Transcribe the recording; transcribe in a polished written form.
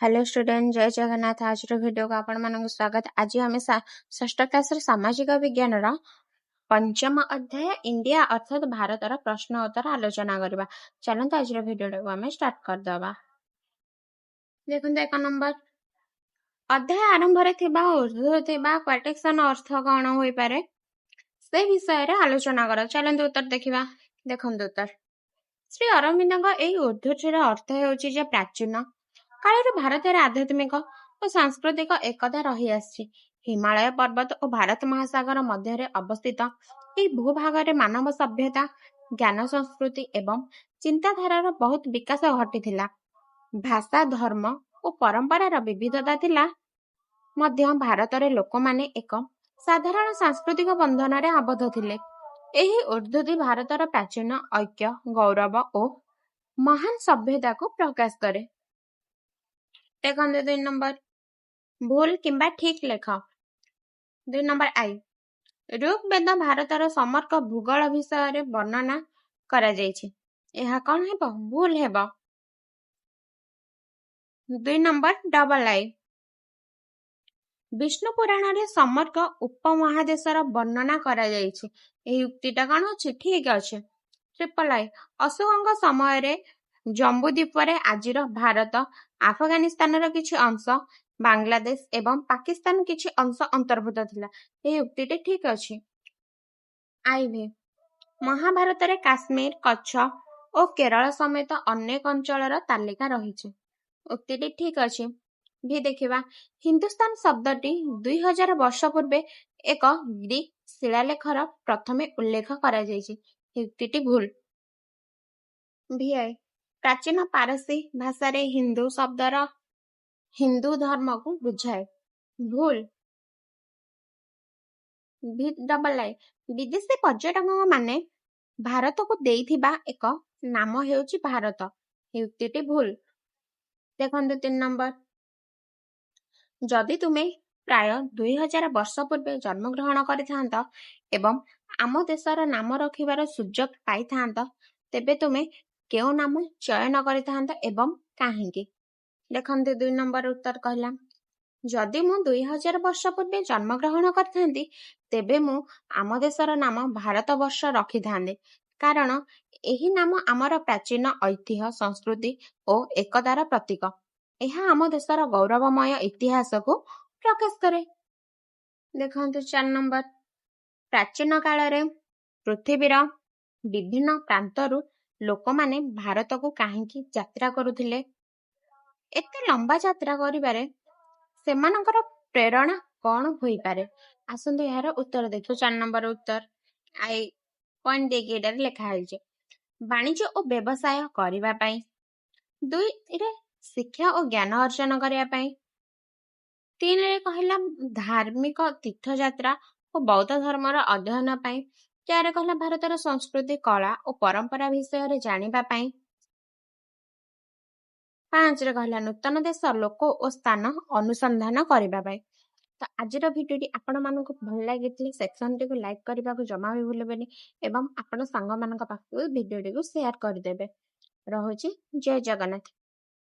Hello student, जय जगन्नाथ। आज video को आपण मानक स्वागत। आज आम षष्ठ क्लास सामाजिक विज्ञान पंचम अध्याय इंडिया अर्थात भारत प्रश्न उत्तर आलोचना करबा। चलते आज वीडियो को आम स्टार्ट करदबा। देखो एक नंबर अध्याय आरंभ उर्दू क्वाटेक्सन अर्थ कौन हो पारे से विषय रे आलोचना कर। चलते उत्तर देखा। देखो उत्तर श्री अरविंद यही उर्दूटीर अर्थ हो प्राचीन काल भारत आध्यात्मिक और सांस्कृतिक एकता रही आसी। हिमालय पर्वत और भारत महासागर मध्य अवस्थित यह भूभाग में मानव सभ्यता ज्ञान संस्कृति एवं चिंताधारार बहुत विकास घटी। भाषा धर्म और परंपरार विविधता थिला मध्य भारत रे लोक माने एक साधारण सांस्कृतिक बंधन रे आबद्ध थिले। एही उर्दूटी भारतर प्राचीन ऐक्य गौरव और महान सभ्यता को प्रकाश करे। देखो 2 नंबर भूल किंबा ठीक लेख। 2 नंबर आई ऋग्वेद भारतर समग्र भूगोल विषय वर्णना करा जायछि। यह कौन हेबो? भूल हेबो। 2 नंबर डबल आई विष्णु पुराण रे समग्र उपमहादेशर वर्णना करा जायछि। एही उक्तिटा कौन अछि? ठीक अछि। ट्रिपल आई अशोकଙ୍କ समय जम्बूद्वीप आजिर भारत आफगानिस्तान किछि अंश बांग्लादेश एवं पाकिस्तान किछि अंश अंतर्भुक्त थिला। एही उक्तिटे ठीक अछि। आईवी महाभारत रे काश्मीर कच्छ और केरल समेत अनेक अंचलर तालिका रहिछि। उक्तिटी ठीक अछि। भी देखिबा हिंदुस्तान शब्दटी 2000 वर्ष पूर्वे एक ग्रीक शिलालेखर प्रथमे उल्लेख करा जायछि। उक्तिटी भूल। भी प्राचीन पारसी भाषा रे हिंदू शब्दर हिंदू धर्म को बुझाए। भूल। भी डबल आई विदेशी पर्यटक माने भारत को देइथिबा एक नाम हेउची भारत। युक्तिटी भूल। देखंतु 3 नंबर जदि तुमे प्राय 2000 वर्ष पूर्वे जन्म ग्रहण करिथांत एवं आम देशर नाम रखिबार सुजोग पाइथांत तेबे तुमे केउ नाम चयन करिथांत एवं काहेकि? देखंतु 2 नंबर उत्तर कहला जदि मु 2000 वर्ष पूर्वे जन्म ग्रहण करिथांती तेबे मु आम देशर नाम भारत वर्ष रखिथांते कारण एही नाम आमर प्राचीन ऐतिह्य संस्कृति और एकतार प्रतीक। यह आम देशर गौरवमय इतिहास को प्रकाश करे। देखंतु 4 नंबर प्राचीन काल रे पृथ्वीर विभिन्न प्रांतरु लोक माने भारत को काहेकि यात्रा करुथिले? एते लंबा यात्रा करिबारे सेमानकर प्रेरणा कौन होई पारे? आसंतु यार उत्तर देखो। 4 नंबर उत्तर आई पॉइंट देके एटारे लिखा है वाणिज्य और व्यवसाय करिबा पई। 2 रे शिक्षा और ज्ञान अर्जन करिया पई। 3 रे कहला धार्मिक तीर्थ यात्रा और बौद्ध धर्मर अध्ययन पई। 4 कहला भारतर संस्कृति कला और परंपरा विषय रे जानिबा पई। 5 रे कहला नूतन देश लोक और स्थान अनुसंधान करिबा पई। तो आजिर भिडियोटी आपण मानक भल लागिथिले सेक्शन टी को लाइक करबा को जमा भी भूलबेनी एवं आपण सांग मानक पाखु भिडियोटी को शेयर कर देबे। रहुची जय जगन्नाथ।